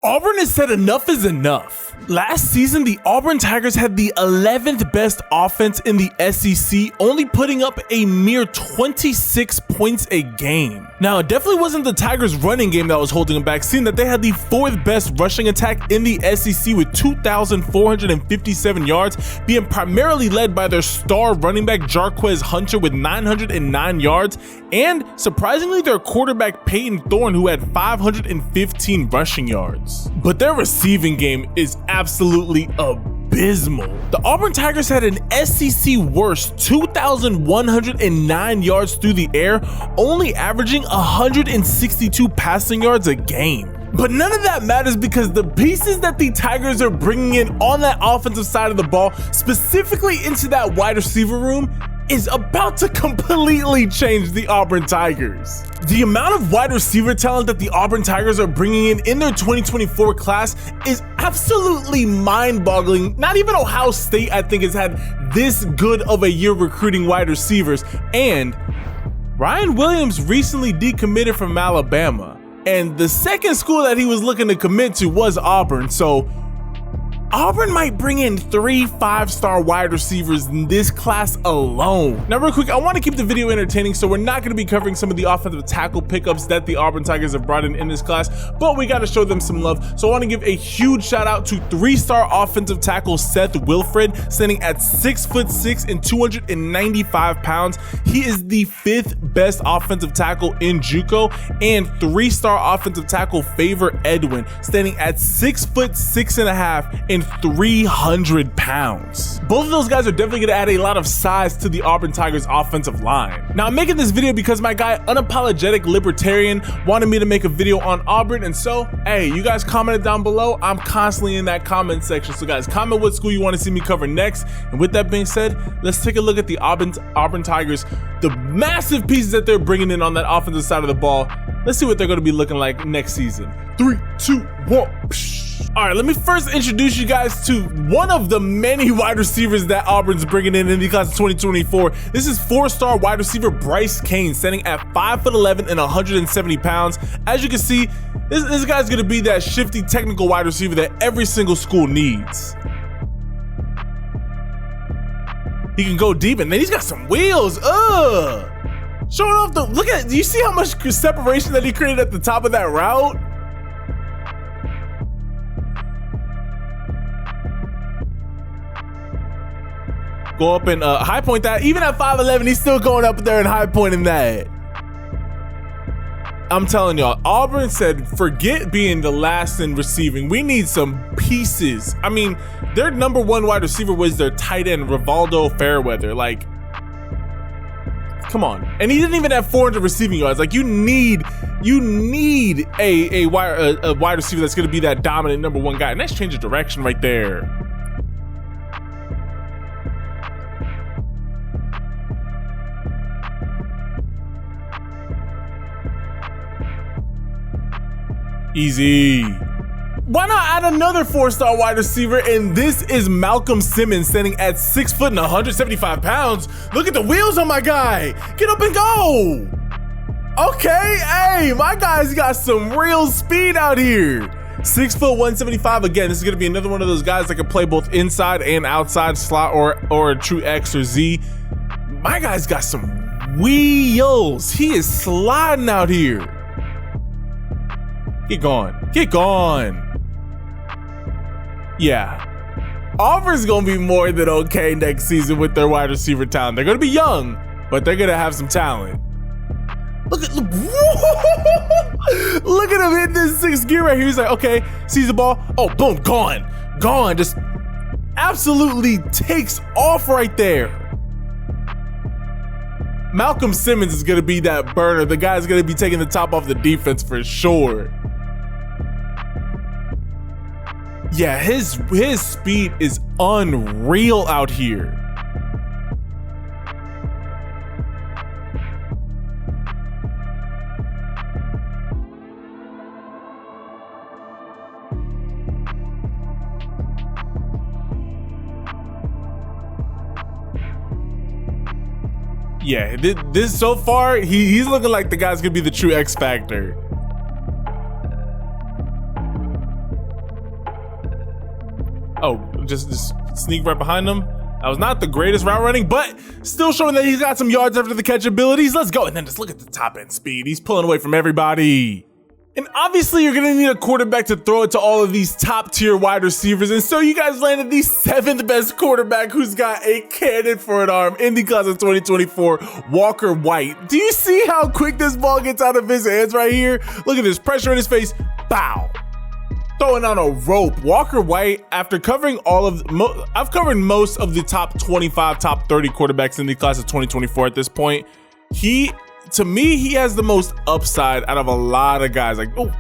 Auburn has said enough is enough. Last season, the Auburn Tigers had the 11th best offense in the SEC, only putting up a mere 26 points a game. Now, it definitely wasn't the Tigers' running game that was holding them back, seeing that they had the 4th best rushing attack in the SEC with 2,457 yards, being primarily led by their star running back Jarquez Hunter with 909 yards, and surprisingly their quarterback Peyton Thorne, who had 515 rushing yards. But their receiving game is absolutely abysmal. The Auburn Tigers had an SEC worst 2,109 yards through the air, only averaging 162 passing yards a game. But none of that matters because the pieces that the Tigers are bringing in on that offensive side of the ball, specifically into that wide receiver room, is about to completely change the Auburn Tigers. The amount of wide receiver talent that the Auburn Tigers are bringing in their 2024 class is absolutely mind-boggling. Not even Ohio State, I think, has had this good of a year recruiting wide receivers. And Ryan Williams recently decommitted from Alabama, and the second school that he was looking to commit to was Auburn. So Auburn might bring in 3 5-star wide receivers in this class alone. Now real quick, I want to keep the video entertaining, so we're not going to be covering some of the offensive tackle pickups that the Auburn Tigers have brought in this class, but we got to show them some love. So I want to give a huge shout out to 3-star offensive tackle Seth Wilfred, standing at 6'6" and 295 pounds. He is the 5th best offensive tackle in JUCO. And 3-star offensive tackle Favor Edwin, standing at 6'6.5" and 300 pounds. Both of those guys are definitely gonna add a lot of size to the Auburn Tigers offensive line. Now I'm making this video because my guy Unapologetic Libertarian wanted me to make a video on Auburn, and so hey, you guys commented down below. I'm constantly in that comment section, so guys, comment what school you want to see me cover next. And with that being said, let's take a look at the Auburn Tigers, the massive pieces that they're bringing in on that offensive side of the ball. Let's see what they're going to be looking like next season. 3, 2, 1. All right, let me first introduce you guys to one of the many wide receivers that Auburn's bringing in the class of 2024. This is 4-star wide receiver Bryce Kane, standing at 5'11" and 170 pounds. As you can see, this guy's going to be that shifty technical wide receiver that every single school needs. He can go deep, and then he's got some wheels. Showing off the, look at, do you see how much separation that he created at the top of that route? Go up and high point that. Even at 5'11", he's still going up there and high pointing that. I'm telling y'all, Auburn said, forget being the last in receiving. We need some pieces. I mean, their number 1 wide receiver was their tight end, Rivaldo Fairweather. Like, come on. And he didn't even have 400 receiving yards. Like, you need a wide receiver that's going to be that dominant number 1 guy. Nice change of direction right there. Easy. Why not add another 4-star wide receiver? And this is Malcolm Simmons, standing at 6 foot and 175 pounds. Look at the wheels on my guy. Get up and go. Okay, hey, my guy's got some real speed out here. 6 foot 175. Again, this is gonna be another one of those guys that can play both inside and outside slot or a true X or Z. My guy's got some wheels. He is sliding out here. Get going. Get going. Yeah. Auburn's going to be more than okay next season with their wide receiver talent. They're going to be young, but they're going to have some talent. Look at him hit this 6th gear right here. He's like, okay, sees the ball. Oh, boom, gone. Gone. Just absolutely takes off right there. Malcolm Simmons is going to be that burner. The guy's going to be taking the top off the defense for sure. Yeah, his speed is unreal out here. Yeah, this so far, he's looking like the guy's gonna be the true X Factor. Oh, just sneak right behind him. That was not the greatest route running, but still showing that he's got some yards after the catch abilities. Let's go. And then just look at the top end speed. He's pulling away from everybody. And obviously you're gonna need a quarterback to throw it to all of these top tier wide receivers. And so you guys landed the 7th best quarterback who's got a cannon for an arm in the class of 2024, Walker White. Do you see how quick this ball gets out of his hands right here? Look at this pressure in his face. Bow. Throwing on a rope. Walker White, after covering I've covered most of the top 25, top 30 quarterbacks in the class of 2024 at this point. To me, he has the most upside out of a lot of guys. Like, don't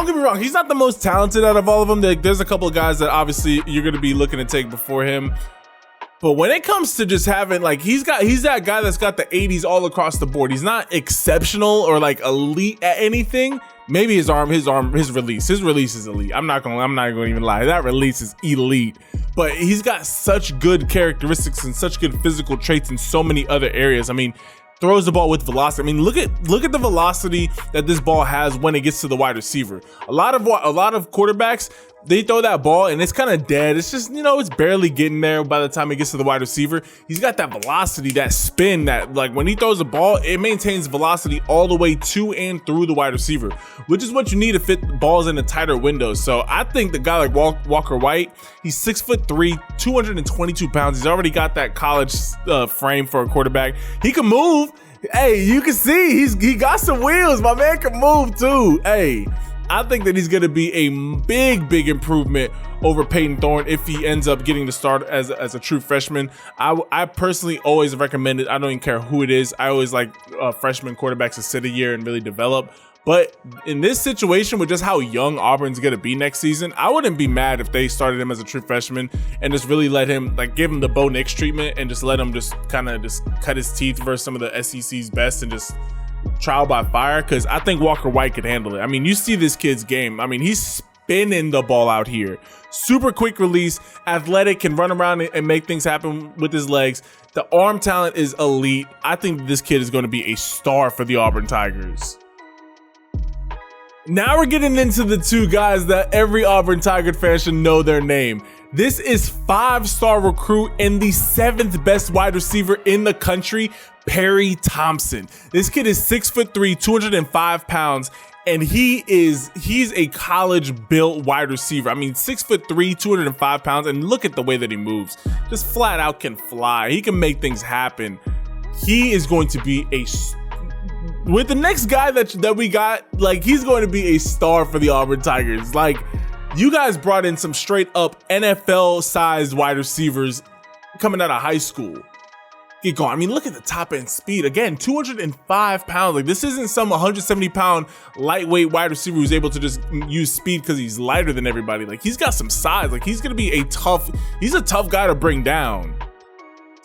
get me wrong, he's not the most talented out of all of them. There's a couple of guys that obviously you're going to be looking to take before him. But when it comes to just having, like, he's that guy that's got the 80s all across the board. He's not exceptional or like elite at anything. Maybe his release is elite. I'm not gonna even lie. That release is elite. But he's got such good characteristics and such good physical traits in so many other areas. I mean, throws the ball with velocity. I mean, look at the velocity that this ball has when it gets to the wide receiver. A lot of quarterbacks, they throw that ball and it's kind of dead. It's just, it's barely getting there by the time it gets to the wide receiver. He's got that velocity, that spin, that like when he throws the ball, it maintains velocity all the way to and through the wide receiver, which is what you need to fit balls in a tighter window. So I think the guy like Walker White, he's 6'3", 222 pounds. He's already got that college frame for a quarterback. He can move. Hey, you can see he got some wheels. My man can move too. Hey, I think that he's going to be a big improvement over Peyton Thorne if he ends up getting the start as a true freshman. I personally always recommend it. I don't even care who it is. I always like freshman quarterbacks to sit a year and really develop. But in this situation with just how young Auburn's going to be next season, I wouldn't be mad if they started him as a true freshman and just really let him, like, give him the Bo Nix treatment and just let him just kind of just cut his teeth versus some of the SEC's best and just trial by fire, because I think Walker White could handle it. I mean, you see this kid's game. I mean, he's spinning the ball out here. Super quick release, athletic, can run around and make things happen with his legs. The arm talent is elite. I think this kid is going to be a star for the Auburn Tigers. Now we're getting into the two guys that every Auburn Tiger fan should know their name. This is 5-star recruit and the 7th best wide receiver in the country, Perry Thompson. This kid is 6'3", 205 pounds, and he's a college-built wide receiver. I mean, 6'3", 205 pounds, and look at the way that he moves. Just flat out can fly. He can make things happen. He is going to be with the next guy that we got, like, he's going to be a star for the Auburn Tigers. Like, you guys brought in some straight up NFL-sized wide receivers coming out of high school. Get going. I mean, look at the top end speed. Again, 205 pounds. Like, this isn't some 170-pound lightweight wide receiver who's able to just use speed because he's lighter than everybody. Like, he's got some size. Like, he's going to be he's a tough guy to bring down.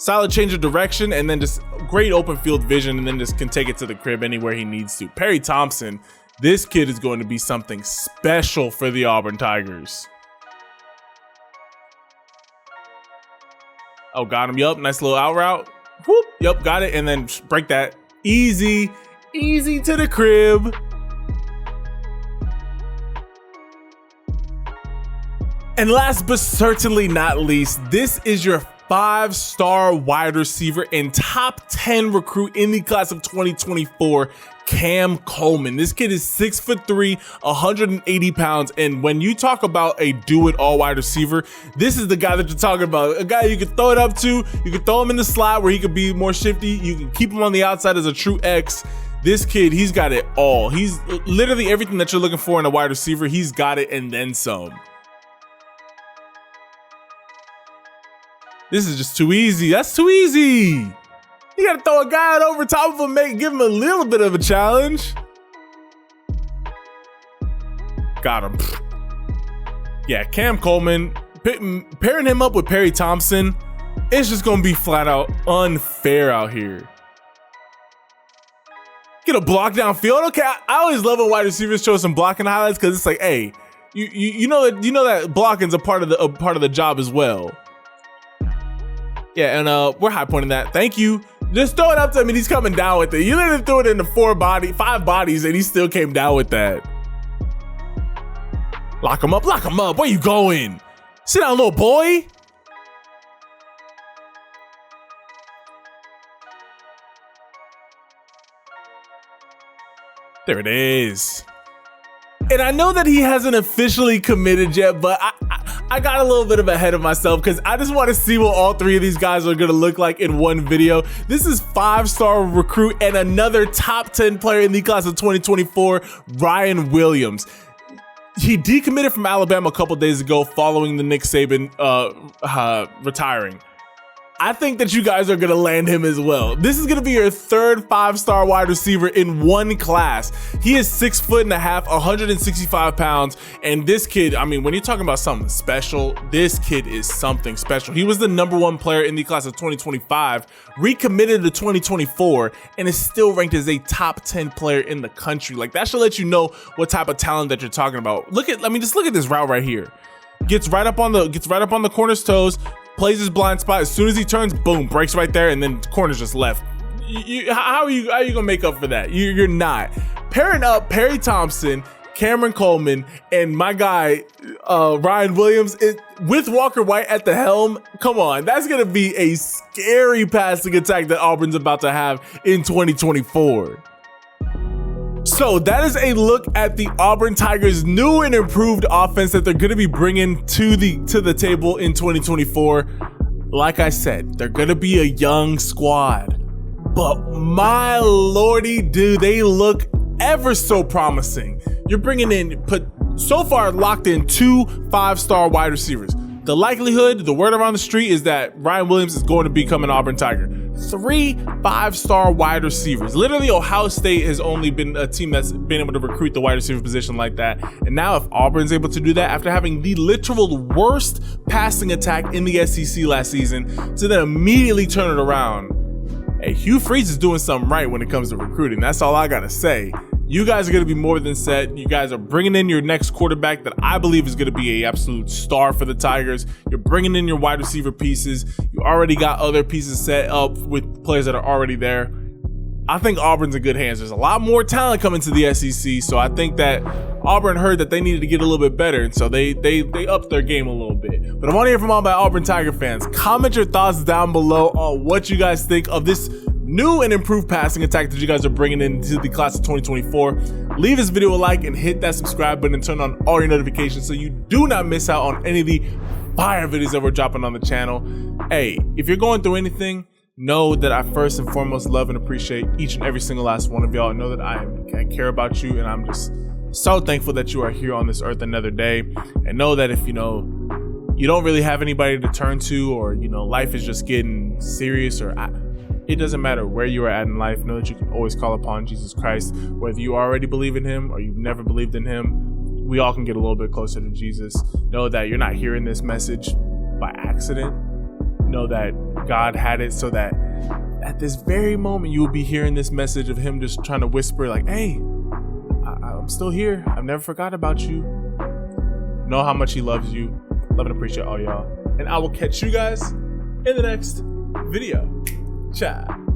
Solid change of direction, and then just great open field vision, and then just can take it to the crib anywhere he needs to. Perry Thompson, this kid is going to be something special for the Auburn Tigers. Oh, got him. Yup, nice little out route. Whoop, yup, got it, and then break that. Easy to the crib. And last but certainly not least, this is your 5-star wide receiver and top 10 recruit in the class of 2024, Cam Coleman. This kid is 6'3", 180 pounds. And when you talk about a do-it-all wide receiver, this is the guy that you're talking about. A guy you can throw it up to, you can throw him in the slot where he could be more shifty. You can keep him on the outside as a true X. This kid, he's got it all. He's literally everything that you're looking for in a wide receiver. He's got it and then some. This is just too easy. That's too easy. You gotta throw a guy out over top of him, give him a little bit of a challenge. Got him. Yeah, Cam Coleman, pairing him up with Perry Thompson, it's just gonna be flat out unfair out here. Get a block downfield. Okay, I always love when wide receivers show some blocking highlights because it's like, hey, you know that blocking's a part of the job as well. Yeah, and we're high pointing that. Thank you. Just throw it up to him and he's coming down with it. You literally threw it into 5 bodies and he still came down with that. Lock him up. Where you going? Sit down, little boy. There it is. And I know that he hasn't officially committed yet, but I got a little bit of ahead of myself because I just want to see what all three of these guys are going to look like in one video. This is 5-star recruit and another top 10 player in the class of 2024, Ryan Williams. He decommitted from Alabama a couple days ago following the Nick Saban retiring. I think that you guys are going to land him as well. This is going to be your third 5-star wide receiver in one class. He is 6'1", 165 pounds. And this kid, I mean, when you're talking about something special, this kid is something special. He was the #1 player in the class of 2025, recommitted to 2024, and is still ranked as a top 10 player in the country. Like, that should let you know what type of talent that you're talking about. Just look at this route right here. Gets right up on the corner's toes. Plays his blind spot. As soon as he turns, boom, breaks right there, and then corner's just left. How are you gonna make up for that? You're not. Pairing up Perry Thompson, Cameron Coleman, and my guy Ryan Williams with Walker White at the helm. Come on, that's gonna be a scary passing attack that Auburn's about to have in 2024. So that is a look at the Auburn Tigers' new and improved offense that they're going to be bringing to the table in 2024. Like I said, they're going to be a young squad, but my lordy, do they look ever so promising. You're bringing in, so far locked in 2 5-star wide receivers. The likelihood, the word around the street is that Ryan Williams is going to become an Auburn Tiger. 3 5-star wide receivers. Literally, Ohio State has only been a team that's been able to recruit the wide receiver position like that. And now if Auburn's able to do that after having the literal worst passing attack in the SEC last season, to then immediately turn it around, hey, Hugh Freeze is doing something right when it comes to recruiting. That's all I gotta say. You guys are going to be more than set. You guys are bringing in your next quarterback that I believe is going to be an absolute star for the Tigers. You're bringing in your wide receiver pieces. You already got other pieces set up with players that are already there. I think Auburn's in good hands. There's a lot more talent coming to the SEC, so I think that Auburn heard that they needed to get a little bit better, and so they upped their game a little bit. But I want to hear from all my Auburn Tiger fans. Comment your thoughts down below on what you guys think of this new and improved passing attack that you guys are bringing into the class of 2024. Leave this video a like and hit that subscribe button and turn on all your notifications so you do not miss out on any of the fire videos that we're dropping on the channel. Hey, if you're going through anything, know that I first and foremost love and appreciate each and every single last one of y'all. Know that I care about you, and I'm just so thankful that you are here on this earth another day. And know that if you don't really have anybody to turn to, or life is just getting serious, or it doesn't matter where you are at in life, know that you can always call upon Jesus Christ. Whether you already believe in him or you've never believed in him, we all can get a little bit closer to Jesus. Know that you're not hearing this message by accident. Know that God had it so that at this very moment you will be hearing this message of him just trying to whisper like, hey, I'm still here. I've never forgot about you. Know how much he loves you. Love and appreciate all y'all. And I will catch you guys in the next video. Ciao.